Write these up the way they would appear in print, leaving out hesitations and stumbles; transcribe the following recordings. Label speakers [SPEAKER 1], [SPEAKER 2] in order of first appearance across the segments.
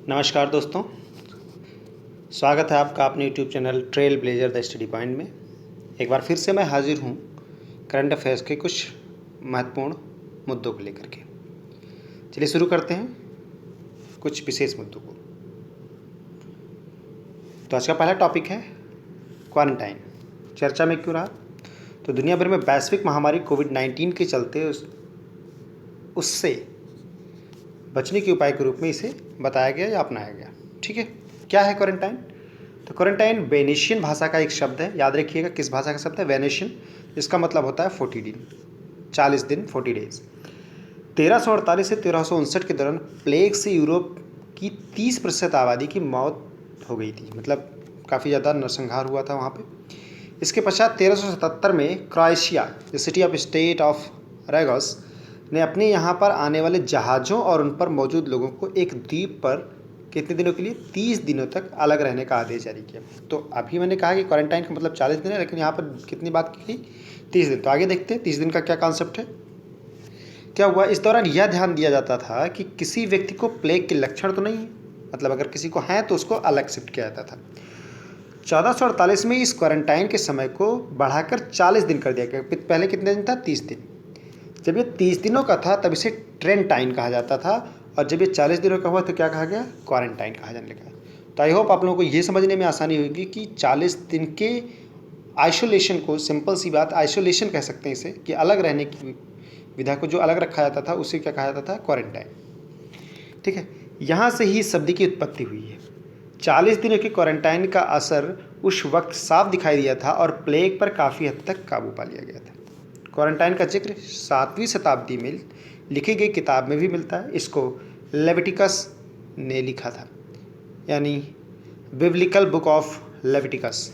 [SPEAKER 1] नमस्कार दोस्तों, स्वागत है आपका अपने YouTube channel trail blazer the study point में। एक बार फिर से मैं हाजिर हूँ करंट अफेयर्स के कुछ महत्वपूर्ण मुद्दों को लेकर के। चलिए शुरू करते हैं कुछ विशेष मुद्दों को। तो आज का पहला टॉपिक है क्वारंटाइन। चर्चा में क्यों रहा? तो दुनिया भर में वैश्विक महामारी कोविड-19 के चलते उससे बचने के उपाय के रूप में इसे बताया गया या अपनाया गया। ठीक है, क्या है क्वारंटाइन? तो क्वारंटाइन वेनेशियन भाषा का एक शब्द है। याद रखिएगा किस भाषा का शब्द है? वेनेशियन। इसका मतलब होता है 40 दिन, 40 दिन, 40 डेज। 1348 से 1359 के दौरान प्लेग से यूरोप की 30% आबादी की मौत हो गई थी। मतलब काफ़ी ज़्यादा नरसंहार हुआ था वहाँ पे। इसके पश्चात 1377 में Croatia, the city of state of Ragusa, ने अपने यहाँ पर आने वाले जहाज़ों और उन पर मौजूद लोगों को एक द्वीप पर कितने दिनों के लिए? 30 दिनों तक अलग रहने का आदेश जारी किया। तो अभी मैंने कहा कि क्वारंटाइन का मतलब 40 दिन है, लेकिन यहाँ पर कितनी बात की गई? 30 दिन। तो आगे देखते हैं 30 दिन का क्या कॉन्सेप्ट है। क्या हुआ? इस दौरान यह ध्यान दिया जाता था कि किसी व्यक्ति को प्लेग के लक्षण तो नहीं है, मतलब अगर किसी को है तो उसको अलग शिफ्ट किया जाता था। 1448 में इस क्वारंटाइन के समय को बढ़ाकर 40 दिन कर दिया गया। पहले कितने दिन था? 30 दिन। जब ये 30 दिनों का था तब इसे ट्रेंटाइन कहा जाता था, और जब ये 40 दिनों का हुआ तो क्या कहा गया? क्वारंटाइन कहा जाने लगा। तो आई होप आप लोगों को ये समझने में आसानी होगी कि 40 दिन के आइसोलेशन को, सिंपल सी बात आइसोलेशन कह सकते हैं इसे, कि अलग रहने की विधा को जो अलग रखा जाता था उसे क्या कहा जाता था? क्वारंटाइन। ठीक है, यहाँ से ही शब्द की उत्पत्ति हुई है। 40 दिनों के क्वारंटाइन का असर उस वक्त साफ दिखाई दिया था और प्लेग पर काफ़ी हद तक काबू पा लिया गया था। क्वारंटाइन का जिक्र 7वीं शताब्दी में लिखी गई किताब में भी मिलता है। इसको लेविटिकस ने लिखा था, यानी बिब्लिकल बुक ऑफ लेविटिकस।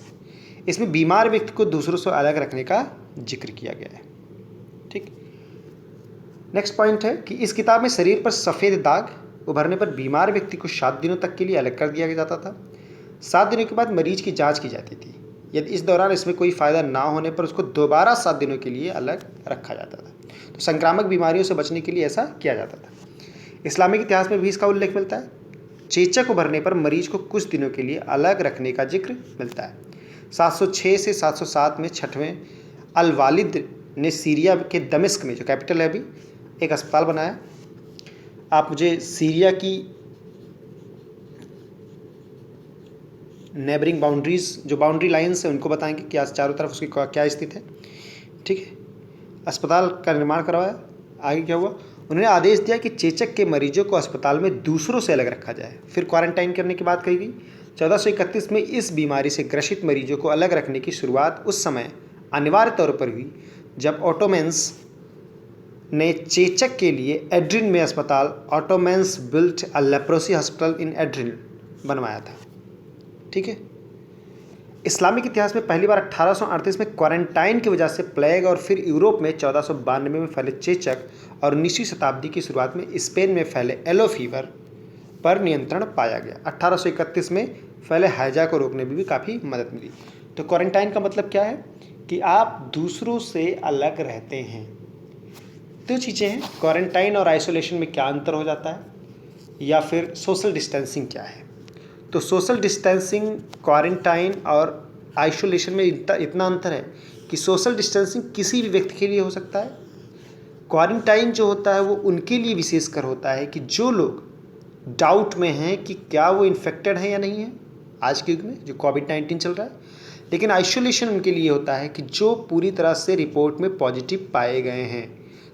[SPEAKER 1] इसमें बीमार व्यक्ति को दूसरों से अलग रखने का जिक्र किया गया है। ठीक, नेक्स्ट पॉइंट है कि इस किताब में शरीर पर सफ़ेद दाग उभरने पर बीमार व्यक्ति को 7 दिनों तक के लिए अलग कर दिया जाता था। 7 दिनों के बाद मरीज की जांच की जाती थी। यदि इस दौरान इसमें कोई फ़ायदा ना होने पर उसको दोबारा 7 दिनों के लिए अलग रखा जाता था। तो संक्रामक बीमारियों से बचने के लिए ऐसा किया जाता था। इस्लामिक इतिहास में भी इसका उल्लेख मिलता है। चेचक उभरने पर मरीज को कुछ दिनों के लिए अलग रखने का जिक्र मिलता है। 706 से 707 में 6वें अल वालिद ने सीरिया के दमिश्क में, जो कैपिटल है अभी, एक अस्पताल बनाया। आप मुझे सीरिया की नेबरिंग बाउंड्रीज़, जो बाउंड्री लाइन्स हैं, उनको बताएंगे कि आज चारों तरफ उसकी क्या स्थिति है। ठीक है, अस्पताल का निर्माण करवाया। आगे क्या हुआ? उन्होंने आदेश दिया कि चेचक के मरीजों को अस्पताल में दूसरों से अलग रखा जाए। फिर क्वारंटाइन करने की बात कही गई। 1431 में इस बीमारी से ग्रसित मरीजों को अलग रखने की शुरुआत उस समय अनिवार्य तौर पर हुई जब ऑटोमेंस ने चेचक के लिए एड्रिन में अस्पताल, Ottomans built a leprosy hospital in Edirne, बनवाया था। ठीक है, इस्लामिक इतिहास में पहली बार 1838 में क्वारंटाइन की वजह से प्लेग, और फिर यूरोप में 1492 में फैले चेचक, और 19वीं शताब्दी की शुरुआत में स्पेन में फैले येलो फीवर पर नियंत्रण पाया गया। 1831 में फैले हैजा को रोकने में भी काफ़ी मदद मिली। तो क्वारंटाइन का मतलब क्या है? कि आप दूसरों से अलग रहते हैं। दो चीज़ें हैं, क्वारंटाइन और आइसोलेशन में क्या अंतर हो जाता है, या फिर सोशल डिस्टेंसिंग क्या है। तो सोशल डिस्टेंसिंग, क्वारंटाइन और आइसोलेशन में इतना अंतर है कि सोशल डिस्टेंसिंग किसी भी व्यक्ति के लिए हो सकता है। क्वारंटाइन जो होता है वो उनके लिए विशेषकर होता है कि जो लोग डाउट में हैं कि क्या वो इन्फेक्टेड हैं या नहीं है, आज के युग में जो कोविड-19 चल रहा है। लेकिन आइसोलेशन उनके लिए होता है कि जो पूरी तरह से रिपोर्ट में पॉजिटिव पाए गए हैं।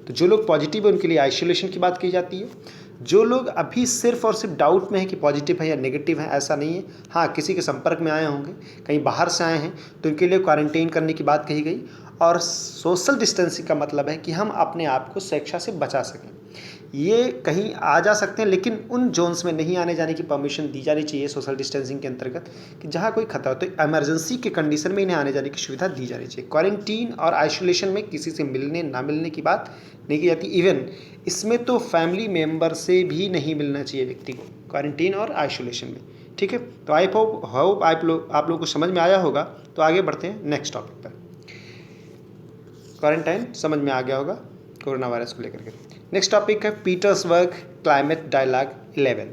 [SPEAKER 1] तो जो लोग पॉजिटिव है उनके लिए आइसोलेशन की बात की जाती है। जो लोग अभी सिर्फ और सिर्फ डाउट में है कि पॉजिटिव है या नेगेटिव है, ऐसा नहीं है, हाँ किसी के संपर्क में आए होंगे, कहीं बाहर से आए हैं, तो उनके लिए क्वारंटाइन करने की बात कही गई। और सोशल डिस्टेंसिंग का मतलब है कि हम अपने आप को स्वेच्छा से बचा सकें। ये कहीं आ जा सकते हैं, लेकिन उन जोन्स में नहीं आने जाने की परमिशन दी जानी चाहिए सोशल डिस्टेंसिंग के अंतर्गत, कि जहाँ कोई खतरा हो। तो इमरजेंसी के कंडीशन में इन्हें आने जाने की सुविधा दी जानी चाहिए। क्वारंटीन और आइसोलेशन में किसी से मिलने ना मिलने की बात नहीं की जाती। इवन इसमें तो फैमिली मेम्बर से भी नहीं मिलना चाहिए व्यक्ति को, क्वारंटीन और आइसोलेशन में। ठीक है, तो आई होप आप लोगों को समझ में आया होगा। तो आगे बढ़ते हैं नेक्स्ट टॉपिक पर। क्वारंटाइन समझ में आ गया होगा कोरोना वायरस को लेकर के। नेक्स्ट टॉपिक है पीटर्सबर्ग क्लाइमेट डायलॉग 11।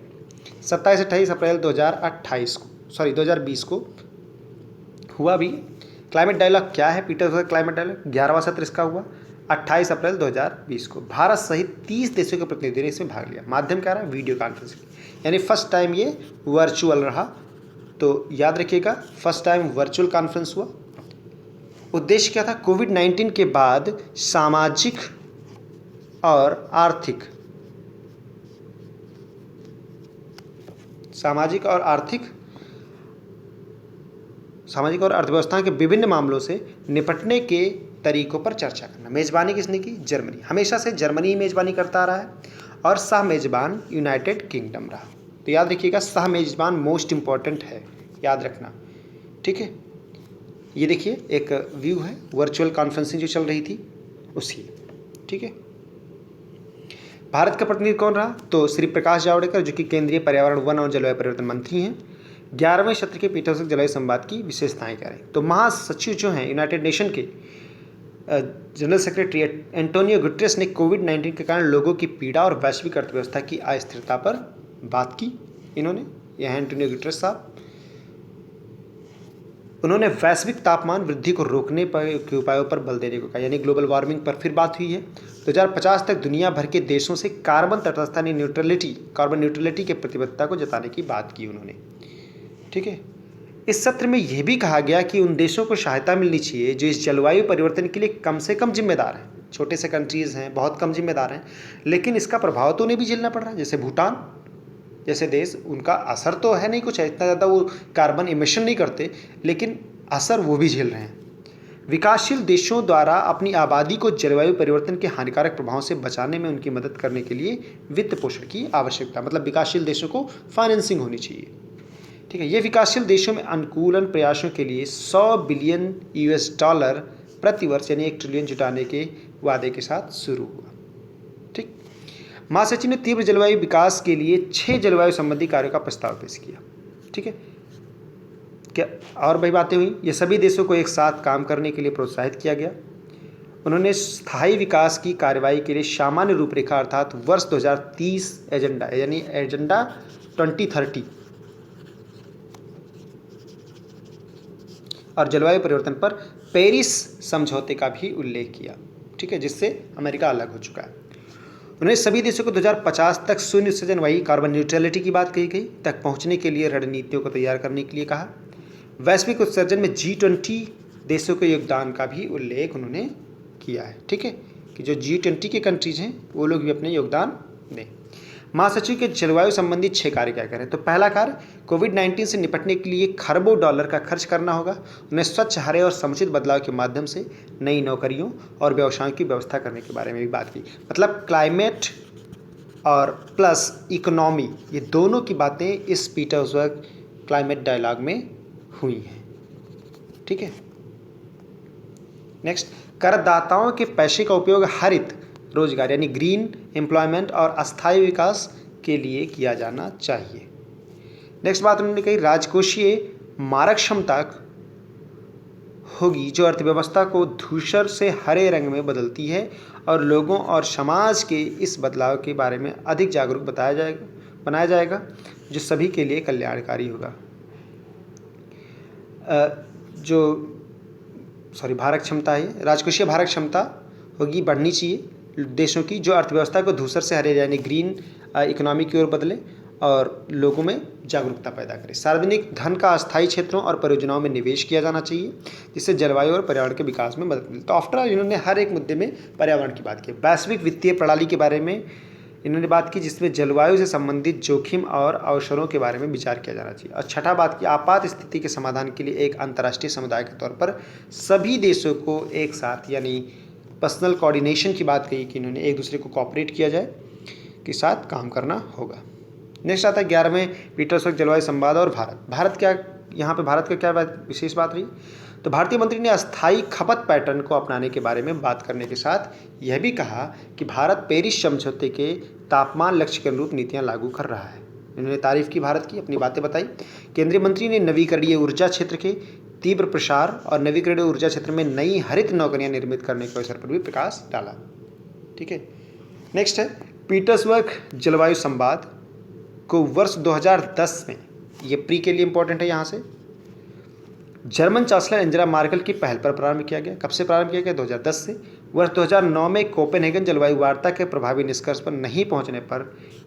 [SPEAKER 1] 27-28 अप्रैल 2020 को हुआ भी। क्लाइमेट डायलॉग क्या है? पीटर्सबर्ग क्लाइमेट डायलॉग 11वां सत्र इसका हुआ 28 अप्रैल 2020 को। भारत सहित 30 देशों के प्रतिनिधियों ने इसमें भाग लिया। माध्यम क्या रहा? वीडियो कॉन्फ्रेंसिंग, यानी फर्स्ट टाइम ये वर्चुअल रहा। तो याद रखिएगा, फर्स्ट टाइम वर्चुअल कॉन्फ्रेंस हुआ। उद्देश्य क्या था? कोविड-19 के बाद सामाजिक और अर्थव्यवस्था के विभिन्न मामलों से निपटने के तरीकों पर चर्चा करना। मेजबानी किसने की? जर्मनी। हमेशा से जर्मनी मेजबानी करता रहा है और सह मेजबान यूनाइटेड किंगडम रहा। तो याद रखिएगा, सह मेजबान मोस्ट इंपॉर्टेंट है, याद रखना, ठीक है। ये देखिए एक व्यू है वर्चुअल कॉन्फ्रेंसिंग जो चल रही थी उसकी, ठीक है। भारत का प्रतिनिधि कौन रहा? तो श्री प्रकाश जावड़ेकर, जो कि केंद्रीय पर्यावरण, वन और जलवायु परिवर्तन मंत्री हैं। 11वें सत्र के पीटर्सबर्ग जलवायु संवाद की विशेषताएं क्या रही? तो महासचिव जो हैं यूनाइटेड नेशन के जनरल सेक्रेटरी एंटोनियो गुटेरेस ने कोविड-19 के कारण लोगों की पीड़ा और वैश्विक अर्थव्यवस्था की अस्थिरता पर बात की। इन्होंने, यह एंटोनियो गुटेरेस साहब, उन्होंने वैश्विक तापमान वृद्धि को रोकने के उपायों पर बल देने को कहा, यानी ग्लोबल वार्मिंग पर फिर बात हुई है। 2050 तक दुनिया भर के देशों से कार्बन तटस्थता कार्बन न्यूट्रलिटी के प्रतिबद्धता को जताने की बात की उन्होंने, ठीक है। इस सत्र में यह भी कहा गया कि उन देशों को सहायता मिलनी चाहिए जो इस जलवायु परिवर्तन के लिए कम से कम जिम्मेदार हैं। छोटे से कंट्रीज़ हैं, बहुत कम जिम्मेदार हैं, लेकिन इसका प्रभाव तो उन्हें भी झेलना पड़ रहा है। जैसे भूटान जैसे देश, उनका असर तो है नहीं कुछ, इतना ज़्यादा वो कार्बन इमिशन नहीं करते, लेकिन असर वो भी झेल रहे हैं। विकासशील देशों द्वारा अपनी आबादी को जलवायु परिवर्तन के हानिकारक प्रभावों से बचाने में उनकी मदद करने के लिए वित्त पोषण की आवश्यकता, मतलब विकासशील देशों को फाइनेंसिंग होनी चाहिए, ठीक है। ये विकासशील देशों में अनुकूलन प्रयासों के लिए $100 बिलियन प्रतिवर्ष, यानी 1 ट्रिलियन जुटाने के वादे के साथ शुरू हुआ, ठीक। महासचिव ने तीव्र जलवायु विकास के लिए 6 जलवायु संबंधी कार्यों का प्रस्ताव पेश किया, ठीक है। क्या और भी बातें हुई? ये सभी देशों को एक साथ काम करने के लिए प्रोत्साहित किया गया। उन्होंने स्थायी विकास की कार्रवाई के लिए सामान्य रूपरेखा अर्थात वर्ष 2030 एजेंडा, यानी एजेंडा 2030 और जलवायु परिवर्तन पर पेरिस समझौते का भी उल्लेख किया, ठीक है, जिससे अमेरिका अलग हो चुका है। उन्होंने सभी देशों को 2050 तक शून्य उत्सर्जन, वही कार्बन न्यूट्रलिटी की बात कही गई, तक पहुंचने के लिए रणनीतियों को तैयार करने के लिए कहा। वैश्विक उत्सर्जन में G20 देशों के योगदान का भी उल्लेख उन्होंने किया है, ठीक है, कि जो G20 के कंट्रीज हैं वो लोग भी अपने योगदान दें। महासचिव के जलवायु संबंधी 6 कार्य क्या करें? तो पहला कार्य, कोविड-19 से निपटने के लिए खरबों डॉलर का खर्च करना होगा। उन्हें स्वच्छ, हरे और समुचित बदलाव के माध्यम से नई नौकरियों और व्यवसायों की व्यवस्था करने के बारे में भी बात की। मतलब क्लाइमेट और प्लस इकोनॉमी, ये दोनों की बातें इस पीटर्सबर्ग क्लाइमेट डायलॉग में हुई हैं, ठीक है। नेक्स्ट, करदाताओं के पैसे का उपयोग हरित रोजगार, यानी ग्रीन एम्प्लॉयमेंट और अस्थायी विकास के लिए किया जाना चाहिए। नेक्स्ट बात उन्होंने कही, राजकोषीय मारक क्षमता होगी जो अर्थव्यवस्था को धूसर से हरे रंग में बदलती है और लोगों और समाज के इस बदलाव के बारे में अधिक जागरूक बनाया जाएगा, जो सभी के लिए कल्याणकारी होगा। भारत क्षमता है, राजकोषीय भारत क्षमता होगी, बढ़नी चाहिए देशों की, जो अर्थव्यवस्था को धूसर से हरे, यानी ग्रीन इकोनॉमी की ओर बदले और लोगों में जागरूकता पैदा करे। सार्वजनिक धन का अस्थायी क्षेत्रों और परियोजनाओं में निवेश किया जाना चाहिए, जिससे जलवायु और पर्यावरण के विकास में मदद मिले। तो आफ्टर ऑल इन्होंने हर एक मुद्दे में पर्यावरण की बात की। वैश्विक वित्तीय प्रणाली के बारे में इन्होंने बात की, जिसमें जलवायु से संबंधित जोखिम और अवसरों के बारे में विचार किया जाना चाहिए। और छठा बात की, आपात स्थिति के समाधान के लिए एक अंतर्राष्ट्रीय समुदाय के तौर पर सभी देशों को एक साथ, यानी पर्सनल कोऑर्डिनेशन की बात कही कि इन्होंने एक दूसरे को कोऑपरेट किया जाए, के साथ काम करना होगा। नेक्स्ट आता है 11वें पीटर्सबर्ग जलवायु संवाद और भारत क्या, यहाँ पे भारत का क्या विशेष बात रही? तो भारतीय मंत्री ने अस्थायी खपत पैटर्न को अपनाने के बारे में बात करने के साथ यह भी कहा कि भारत पेरिस समझौते के तापमान लक्ष्य के अनुरूप नीतियां लागू कर रहा है। इन्होंने तारीफ की भारत की, अपनी बातें बताई। केंद्रीय मंत्री ने नवीकरणीय ऊर्जा क्षेत्र के तीव्र प्रसार और नवीकरणीय ऊर्जा क्षेत्र में नई हरित नौकरियां निर्मित करने के अवसर पर भी प्रकाश डाला, ठीक है। नेक्स्ट है पीटर्सबर्ग जलवायु संवाद को वर्ष 2010 में, ये प्री के लिए इंपॉर्टेंट है यहाँ से, जर्मन चांसलर एंजेला मार्केल की पहल पर प्रारंभ किया गया। कब से प्रारंभ किया गया? 2010 से। वर्ष 2009 में कोपेनहेगन जलवायु वार्ता के प्रभावी निष्कर्ष पर नहीं पहुंचने पर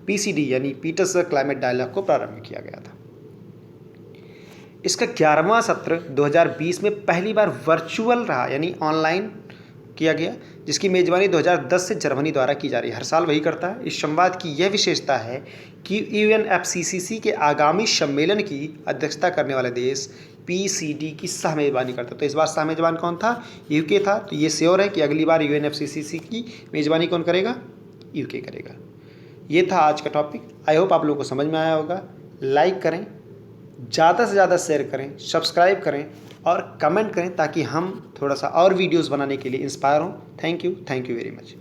[SPEAKER 1] पीसीडी यानी पीटर्सबर्ग क्लाइमेट डायलॉग को प्रारंभ किया गया था। इसका 11वां सत्र 2020 में पहली बार वर्चुअल रहा, यानी ऑनलाइन किया गया, जिसकी मेजबानी 2010 से जर्मनी द्वारा की जा रही है। हर साल वही करता है। इस संवाद की यह विशेषता है कि यूएनएफसीसीसी के आगामी सम्मेलन की अध्यक्षता करने वाले देश पीसीडी की सह मेजबानी करता है। तो इस बार सह मेजबान कौन था? यूके था। तो ये श्योर है कि अगली बार यूएनएफसीसीसी की मेजबानी कौन करेगा? यूके करेगा। ये था आज का टॉपिक। आई होप आप लोगों को समझ में आया होगा। लाइक करें, ज़्यादा से ज़्यादा शेयर करें, सब्सक्राइब करें और कमेंट करें ताकि हम थोड़ा सा और वीडियोस बनाने के लिए इंस्पायर हों। Thank you very much.